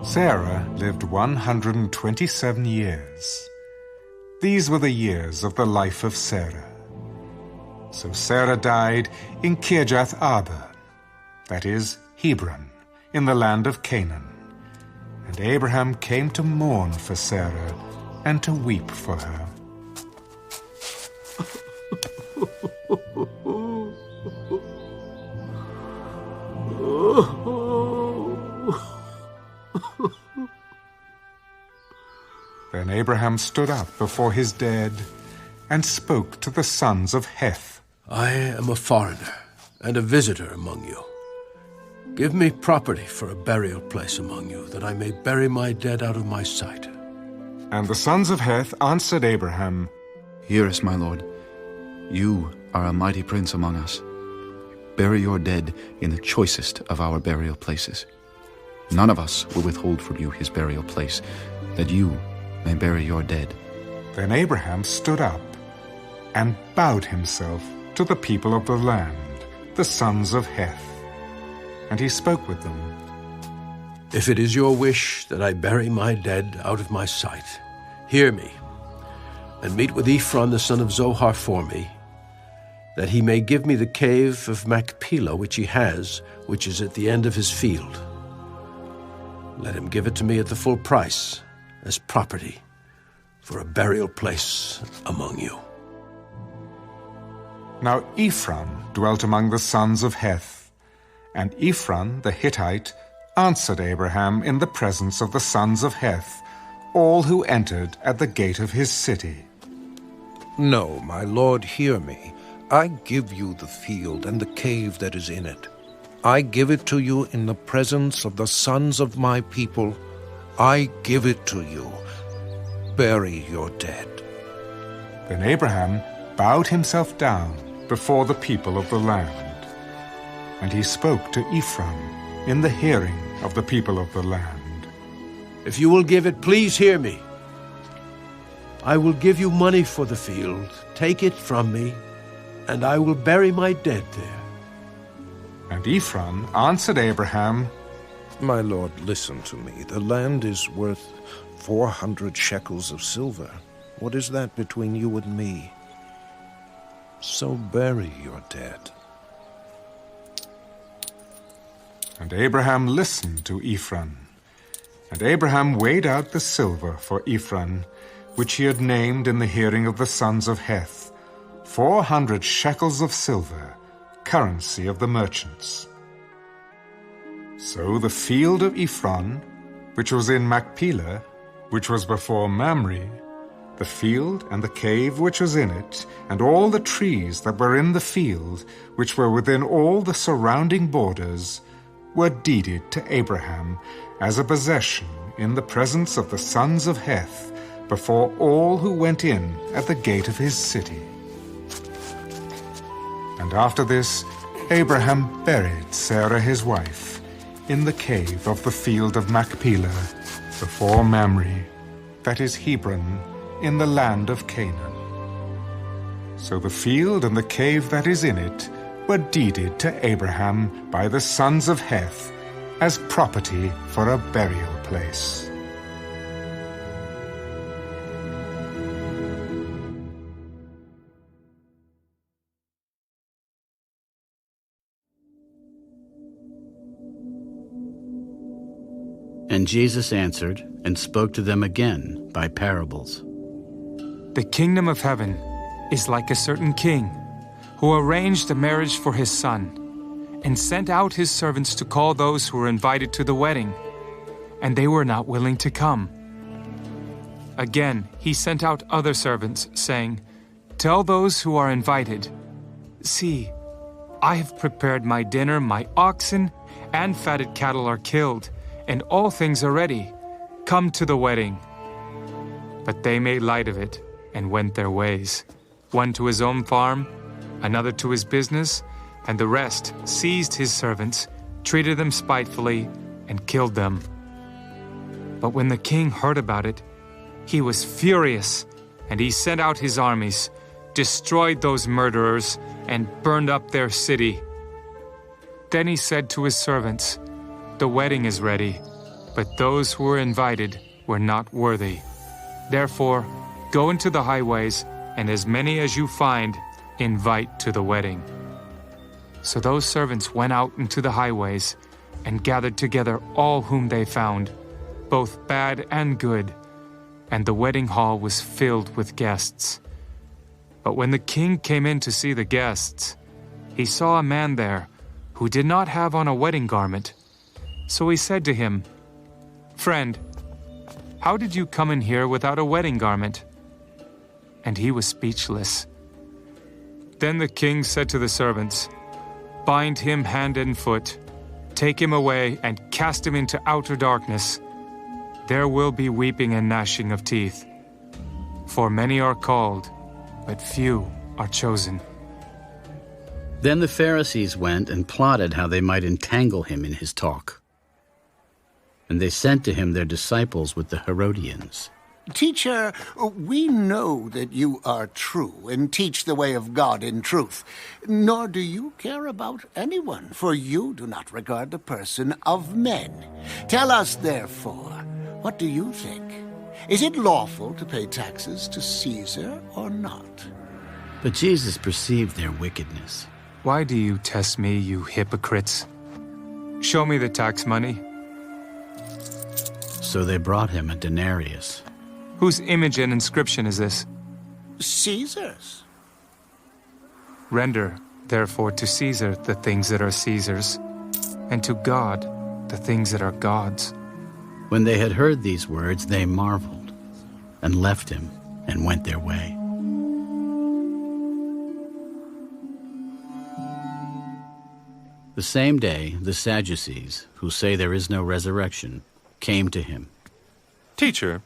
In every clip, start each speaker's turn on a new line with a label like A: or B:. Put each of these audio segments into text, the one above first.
A: Sarah lived 127 years. These were the years of the life of Sarah. So Sarah died in Kirjath Arba, that is, Hebron, in the land of Canaan. And Abraham came to mourn for Sarah and to weep for her. Then Abraham stood up before his dead and spoke to the sons of Heth.
B: I am a foreigner and a visitor among you. Give me property for a burial place among you, that I may bury my dead out of my sight.
A: And the sons of Heth answered Abraham,
C: Hear us, my lord. You are a mighty prince among us. Bury your dead in the choicest of our burial places. None of us will withhold from you his burial place, that you may bury your dead.
A: Then Abraham stood up and bowed himself to the people of the land, the sons of Heth. And he spoke with them.
B: If it is your wish that I bury my dead out of my sight, hear me, and meet with Ephron the son of Zohar for me, that he may give me the cave of Machpelah which he has, which is at the end of his field. Let him give it to me at the full price, as property, for a burial place among you.
A: Now Ephron dwelt among the sons of Heth, and Ephron the Hittite answered Abraham in the presence of the sons of Heth, all who entered at the gate of his city.
D: No, my lord, hear me. I give you the field and the cave that is in it. I give it to you in the presence of the sons of my people. I give it to you. Bury your dead.
A: Then Abraham bowed himself down before the people of the land. And he spoke to Ephron in the hearing of the people of the land.
B: If you will give it, please hear me. I will give you money for the field. Take it from me, and I will bury my dead there.
A: And Ephron answered Abraham,
D: My lord, listen to me. The land is worth 400 shekels of silver. What is that between you and me? So bury your dead.
A: And Abraham listened to Ephron. And Abraham weighed out the silver for Ephron, which he had named in the hearing of the sons of Heth, 400 shekels of silver, currency of the merchants. So the field of Ephron, which was in Machpelah, which was before Mamre, the field and the cave which was in it, and all the trees that were in the field, which were within all the surrounding borders, were deeded to Abraham as a possession in the presence of the sons of Heth, before all who went in at the gate of his city. And after this, Abraham buried Sarah his wife in the cave of the field of Machpelah, before Mamre, that is Hebron, in the land of Canaan. So the field and the cave that is in it were deeded to Abraham by the sons of Heth as property for a burial place.
E: And Jesus answered and spoke to them again by parables.
F: The kingdom of heaven is like a certain king who arranged a marriage for his son and sent out his servants to call those who were invited to the wedding, and they were not willing to come. Again, he sent out other servants, saying, Tell those who are invited, See, I have prepared my dinner, my oxen and fatted cattle are killed, and all things are ready. Come to the wedding. But they made light of it and went their ways, one to his own farm, another to his business, and the rest seized his servants, treated them spitefully, and killed them. But when the king heard about it, he was furious, and he sent out his armies, destroyed those murderers, and burned up their city. Then he said to his servants, The wedding is ready, but those who were invited were not worthy. Therefore, go into the highways, and as many as you find, invite to the wedding." So those servants went out into the highways and gathered together all whom they found, both bad and good, and the wedding hall was filled with guests. But when the king came in to see the guests, he saw a man there who did not have on a wedding garment. So he said to him, "Friend, how did you come in here without a wedding garment?" And he was speechless. Then the king said to the servants, "Bind him hand and foot, take him away, and cast him into outer darkness. There will be weeping and gnashing of teeth. For many are called, but few are chosen."
E: Then the Pharisees went and plotted how they might entangle him in his talk. And they sent to him their disciples with the Herodians.
G: "Teacher, we know that you are true and teach the way of God in truth, nor do you care about anyone, for you do not regard the person of men. Tell us, therefore, what do you think? Is it lawful to pay taxes to Caesar or not?"
E: But Jesus perceived their wickedness.
F: "Why do you test me, you hypocrites? Show me the tax money."
E: So they brought him a denarius.
F: "Whose image and inscription is this?"
G: "Caesar's."
F: "Render, therefore, to Caesar the things that are Caesar's, and to God the things that are God's."
E: When they had heard these words, they marveled, and left him, and went their way. The same day, the Sadducees, who say there is no resurrection, came to him.
H: "Teacher,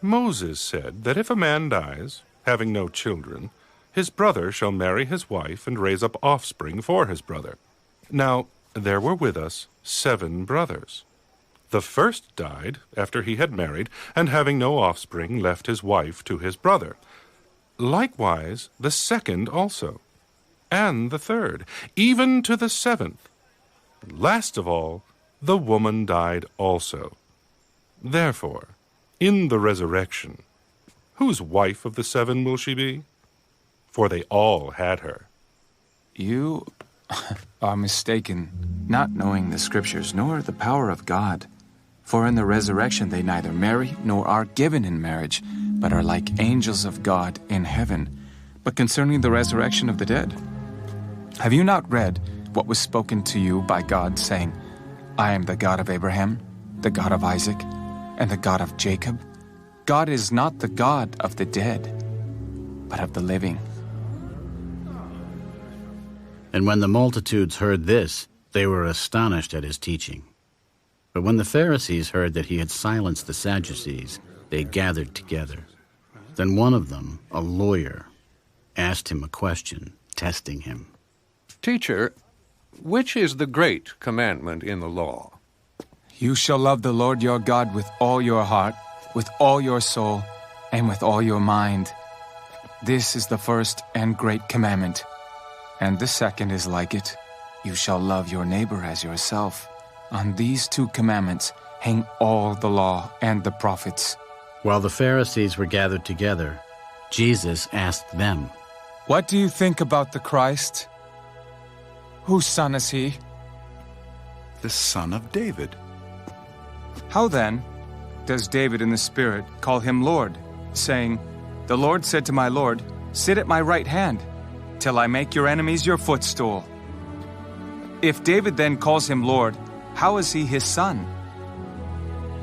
H: Moses said that if a man dies, having no children, his brother shall marry his wife and raise up offspring for his brother. Now, there were with us 7 brothers. The first died after he had married, and having no offspring, left his wife to his brother. Likewise the second also, and the third, even to the 7th. Last of all, the woman died also. Therefore, in the resurrection, whose wife of the 7 will she be? For they all had her."
I: You are mistaken, not knowing the Scriptures, nor the power of God. For in the resurrection they neither marry nor are given in marriage, but are like angels of God in heaven. But concerning the resurrection of the dead, have you not read what was spoken to you by God, saying, 'I am the God of Abraham, the God of Isaac, and the God of Jacob'? God is not the God of the dead, but of the living."
E: And when the multitudes heard this, they were astonished at his teaching. But when the Pharisees heard that he had silenced the Sadducees, they gathered together. Then one of them, a lawyer, asked him a question, testing him.
D: "Teacher, which is the great commandment in the law?"
I: "You shall love the Lord your God with all your heart, with all your soul, and with all your mind. This is the first and great commandment. And the second is like it. You shall love your neighbor as yourself. On these 2 commandments hang all the law and the prophets."
E: While the Pharisees were gathered together, Jesus asked them,
I: "What do you think about the Christ? Whose son is he?"
C: The son of David.
I: "How then does David in the Spirit call him Lord, saying, 'The Lord said to my Lord, sit at my right hand, till I make your enemies your footstool'? If David then calls him Lord, how is he his son?"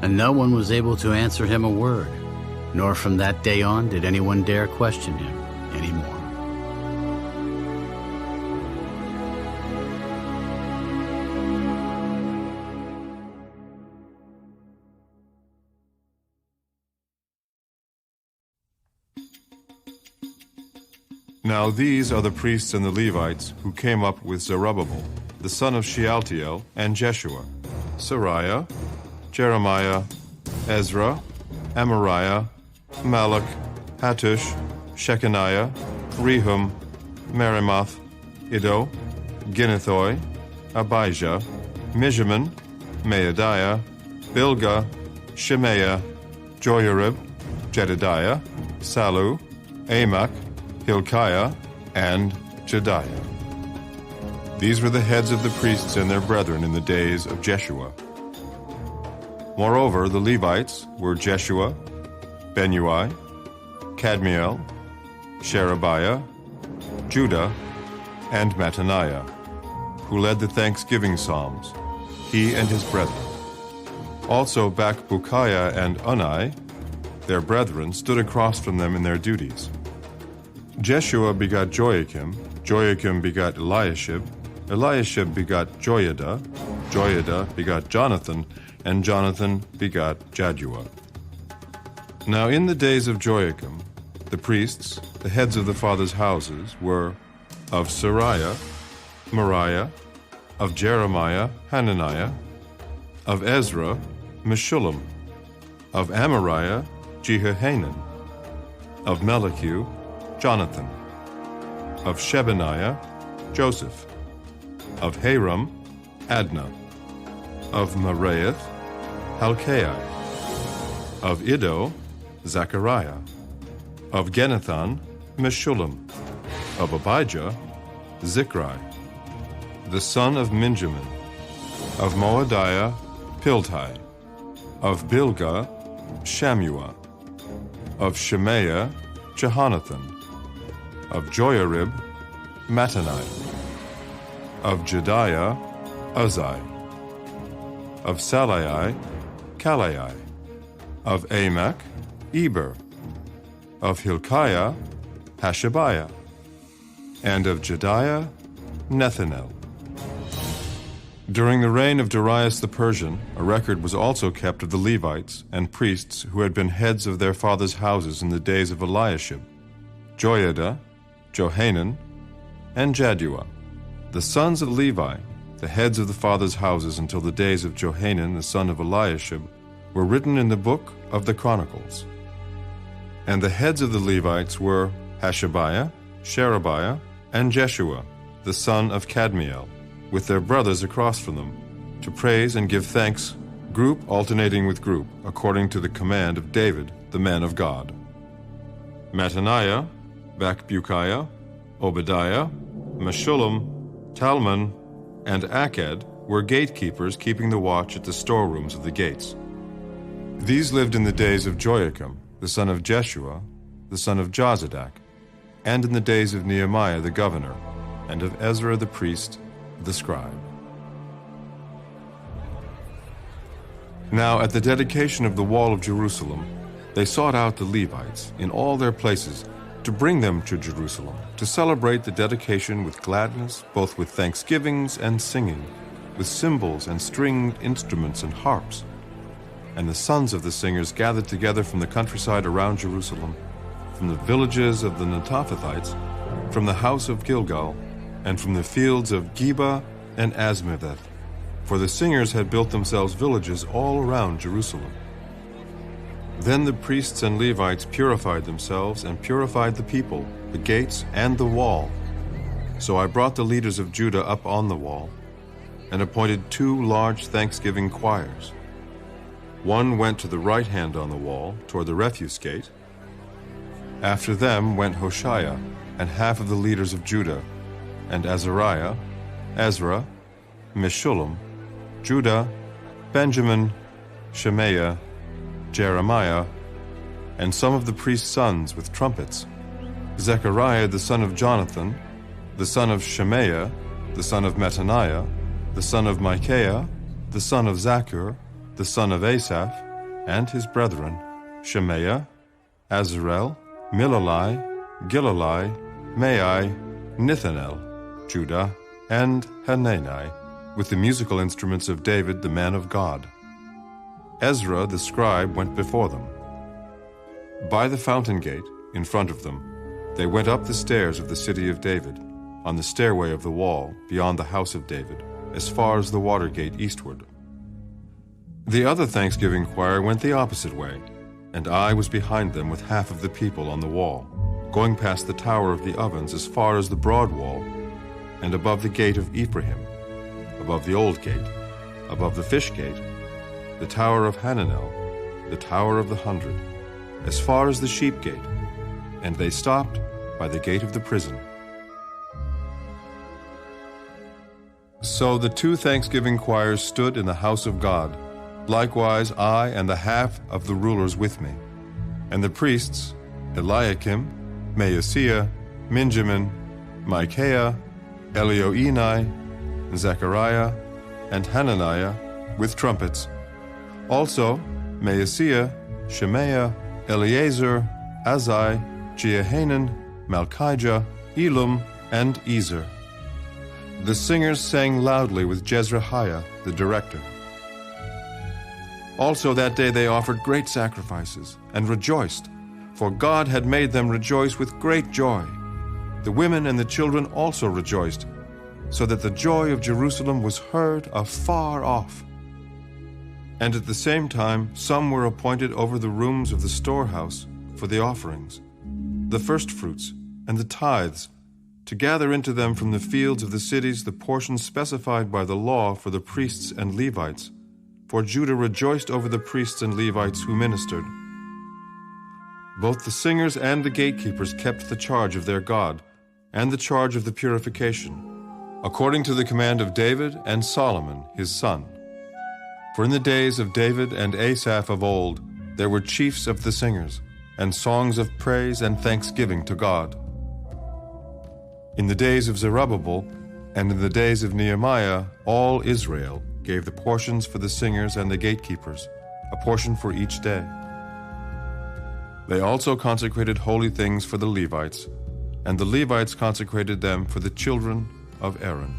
E: And no one was able to answer him a word, nor from that day on did anyone dare question him anymore.
J: Now these are the priests and the Levites who came up with Zerubbabel, the son of Shealtiel, and Jeshua, Sariah, Jeremiah, Ezra, Amariah, Malach, Hattush, Shechaniah, Rehum, Merimoth, Iddo, Ginnethoi, Abijah, Mijamin, Maadiah, Bilgah, Shemaiah, Joiarib, Jedidiah, Sallu, Amok, Hilkiah, and Jediah. These were the heads of the priests and their brethren in the days of Jeshua. Moreover, the Levites were Jeshua, Benui, Kadmiel, Sherebiah, Judah, and Mattaniah, who led the thanksgiving psalms, he and his brethren. Also Bakbukiah and Unai, their brethren, stood across from them in their duties. Jeshua begot Joachim, Joachim begot Eliashib, Eliashib begot Joiada, Joiada begot Jonathan, and Jonathan begot Jaddua. Now in the days of Joachim, the priests, the heads of the fathers' houses, were of Sariah, Moriah, of Jeremiah, Hananiah, of Ezra, Meshullam, of Amariah, Jehohanan, of Melichu, Jonathan, of Shebaniah, Joseph, of Haram, Adnah, of Meraioth, Helkai, of Iddo, Zechariah, of Genethan, Meshullam, of Abijah, Zichri, the son of Minjamin, of Moadiah, Piltai, of Bilgah, Shammua, of Shemaiah, Jehonathan, of Joiarib, Mattaniah, of Jediah, Uzai, of Salai, Kalai, of Amok, Eber, of Hilkiah, Hashabiah, and of Jediah, Nethanel. During the reign of Darius the Persian, a record was also kept of the Levites and priests who had been heads of their fathers' houses in the days of Eliashib, Joiada, Johanan, and Jaddua. The sons of Levi, the heads of the fathers' houses until the days of Johanan the son of Eliashib, were written in the book of the Chronicles. And the heads of the Levites were Hashabiah, Sherebiah, and Jeshua, the son of Kadmiel, with their brothers across from them, to praise and give thanks, group alternating with group, according to the command of David, the man of God. Mattaniah, Bakbukiah, Obadiah, Meshullam, Talmon, and Aked were gatekeepers keeping the watch at the storerooms of the gates. These lived in the days of Joachim, the son of Jeshua, the son of Jozadak, and in the days of Nehemiah the governor, and of Ezra the priest, the scribe. Now at the dedication of the wall of Jerusalem, they sought out the Levites in all their places to bring them to Jerusalem, to celebrate the dedication with gladness, both with thanksgivings and singing, with cymbals and stringed instruments and harps. And the sons of the singers gathered together from the countryside around Jerusalem, from the villages of the Netophathites, from the house of Gilgal, and from the fields of Geba and Asmaveth, for the singers had built themselves villages all around Jerusalem. Then the priests and Levites purified themselves and purified the people, the gates, and the wall. So I brought the leaders of Judah up on the wall, and appointed 2 large thanksgiving choirs. One went to the right hand on the wall, toward the refuse gate. After them went Hoshea, and half of the leaders of Judah, and Azariah, Ezra, Meshullam, Judah, Benjamin, Shemaiah, Jeremiah, and some of the priest's sons with trumpets, Zechariah the son of Jonathan, the son of Shemaiah, the son of Mattaniah, the son of Micaiah, the son of Zaccur, the son of Asaph, and his brethren, Shemaiah, Azarel, Milalai, Gilalai, Mai, Nithanel, Judah, and Hanani, with the musical instruments of David the man of God. Ezra the scribe went before them. By the fountain gate, in front of them, they went up the stairs of the city of David, on the stairway of the wall, beyond the house of David, as far as the water gate eastward. The other thanksgiving choir went the opposite way, and I was behind them with half of the people on the wall, going past the tower of the ovens as far as the broad wall, and above the gate of Ephraim, above the old gate, above the fish gate, the tower of Hananel, the tower of the 100, as far as the sheep gate, and they stopped by the gate of the prison. So the 2 thanksgiving choirs stood in the house of God, likewise I and the half of the rulers with me. And the priests, Eliakim, Maaseiah, Minjamin, Micaiah, Elioenai, Zechariah, and Hananiah, with trumpets. Also Maaseiah, Shemaiah, Eleazar, Azai, Jehanan, Malchijah, Elam, and Ezer. The singers sang loudly with Jezrahiah, the director. Also that day they offered great sacrifices and rejoiced, for God had made them rejoice with great joy. The women and the children also rejoiced, so that the joy of Jerusalem was heard afar off. And at the same time some were appointed over the rooms of the storehouse for the offerings, the firstfruits and the tithes, to gather into them from the fields of the cities the portions specified by the law for the priests and Levites, for Judah rejoiced over the priests and Levites who ministered. Both the singers and the gatekeepers kept the charge of their God, and the charge of the purification, according to the command of David and Solomon his son. For in the days of David and Asaph of old there were chiefs of the singers, and songs of praise and thanksgiving to God. In the days of Zerubbabel and in the days of Nehemiah all Israel gave the portions for the singers and the gatekeepers, a portion for each day. They also consecrated holy things for the Levites, and the Levites consecrated them for the children of Aaron.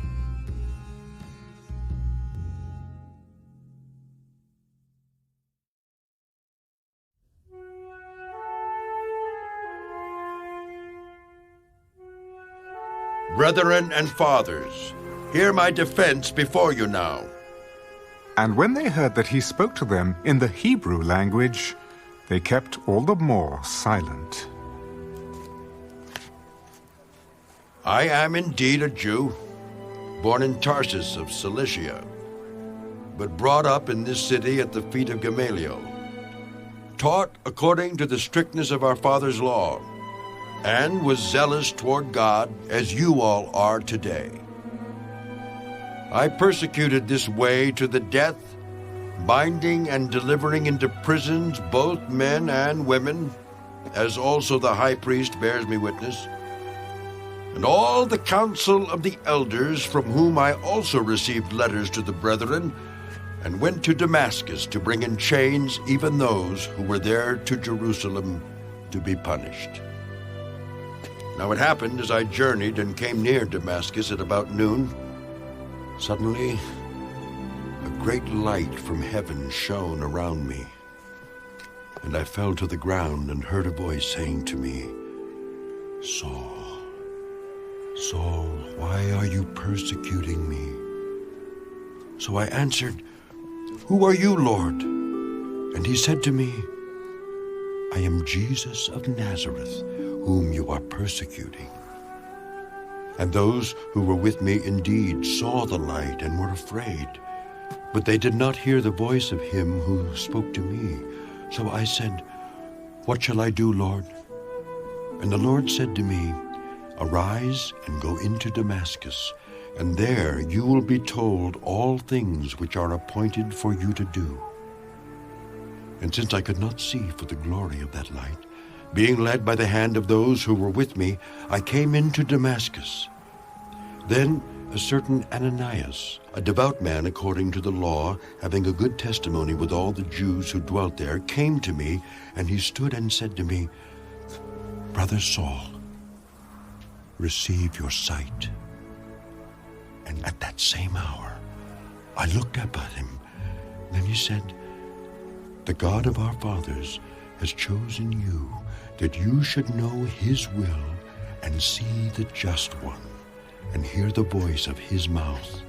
B: Brethren and fathers, hear my defense before you now.
A: And when they heard that he spoke to them in the Hebrew language, they kept all the more silent.
B: I am indeed a Jew, born in Tarsus of Cilicia, but brought up in this city at the feet of Gamaliel, taught according to the strictness of our father's law, and was zealous toward God as you all are today. I persecuted this way to the death, binding and delivering into prisons both men and women, as also the high priest bears me witness, and all the council of the elders, from whom I also received letters to the brethren, and went to Damascus to bring in chains even those who were there to Jerusalem to be punished. Now it happened as I journeyed and came near Damascus at about noon, suddenly a great light from heaven shone around me, and I fell to the ground and heard a voice saying to me, Saul, Saul, why are you persecuting me? So I answered, Who are you, Lord? And he said to me, I am Jesus of Nazareth, whom you are persecuting. And those who were with me indeed saw the light and were afraid, but they did not hear the voice of him who spoke to me. So I said, What shall I do, Lord? And the Lord said to me, Arise and go into Damascus, and there you will be told all things which are appointed for you to do. And since I could not see for the glory of that light, being led by the hand of those who were with me, I came into Damascus. Then a certain Ananias, a devout man according to the law, having a good testimony with all the Jews who dwelt there, came to me, and he stood and said to me, Brother Saul, receive your sight. And at that same hour, I looked up at him. Then he said, The God of our fathers has chosen you, that you should know his will and see the just one, and hear the voice of his mouth.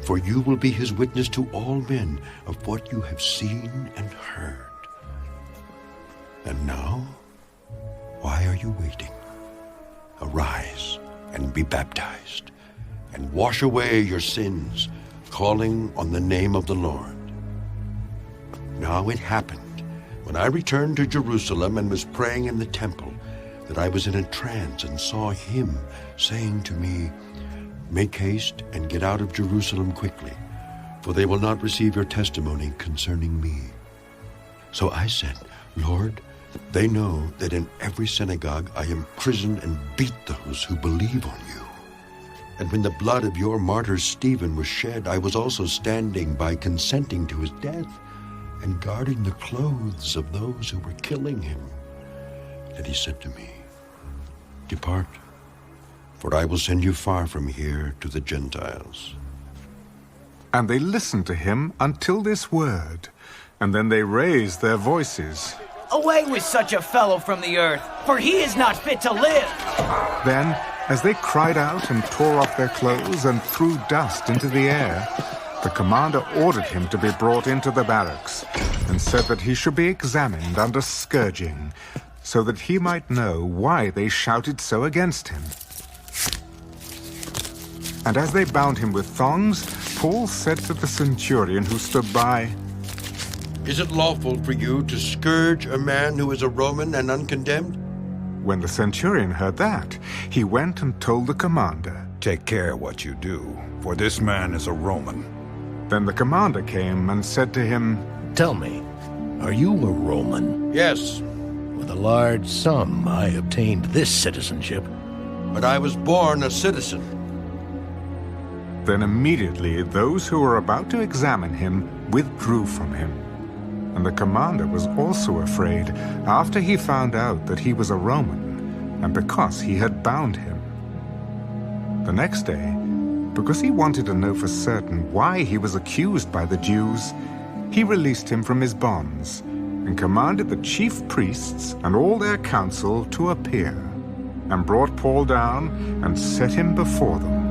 B: For you will be his witness to all men of what you have seen and heard. And now, why are you waiting? Arise and be baptized, and wash away your sins, calling on the name of the Lord. Now it happened, when I returned to Jerusalem and was praying in the temple, that I was in a trance and saw him saying to me, "Make haste and get out of Jerusalem quickly, for they will not receive your testimony concerning me." So I said, "Lord, they know that in every synagogue I imprison and beat those who believe on you. And when the blood of your martyr Stephen was shed, I was also standing by, consenting to his death and guarding the clothes of those who were killing him." And he said to me, "Depart, for I will send you far from here to the Gentiles."
A: And they listened to him until this word, and then they raised their voices.
K: "Away with such a fellow from the earth, for he is not fit to live."
A: Then, as they cried out and tore off their clothes and threw dust into the air, the commander ordered him to be brought into the barracks, and said that he should be examined under scourging, so that he might know why they shouted so against him. And as they bound him with thongs, Paul said to the centurion who stood by,
B: "Is it lawful for you to scourge a man who is a Roman and uncondemned?"
A: When the centurion heard that, he went and told the commander.
L: "Take care what you do, for this man is a Roman."
A: Then the commander came and said to him,
M: "Tell me, are you a Roman?"
B: "Yes."
M: "With a large sum I obtained this citizenship."
B: "But I was born a citizen."
A: Then immediately those who were about to examine him withdrew from him. And the commander was also afraid after he found out that he was a Roman, and because he had bound him. The next day, because he wanted to know for certain why he was accused by the Jews, he released him from his bonds, and commanded the chief priests and all their council to appear, and brought Paul down and set him before them.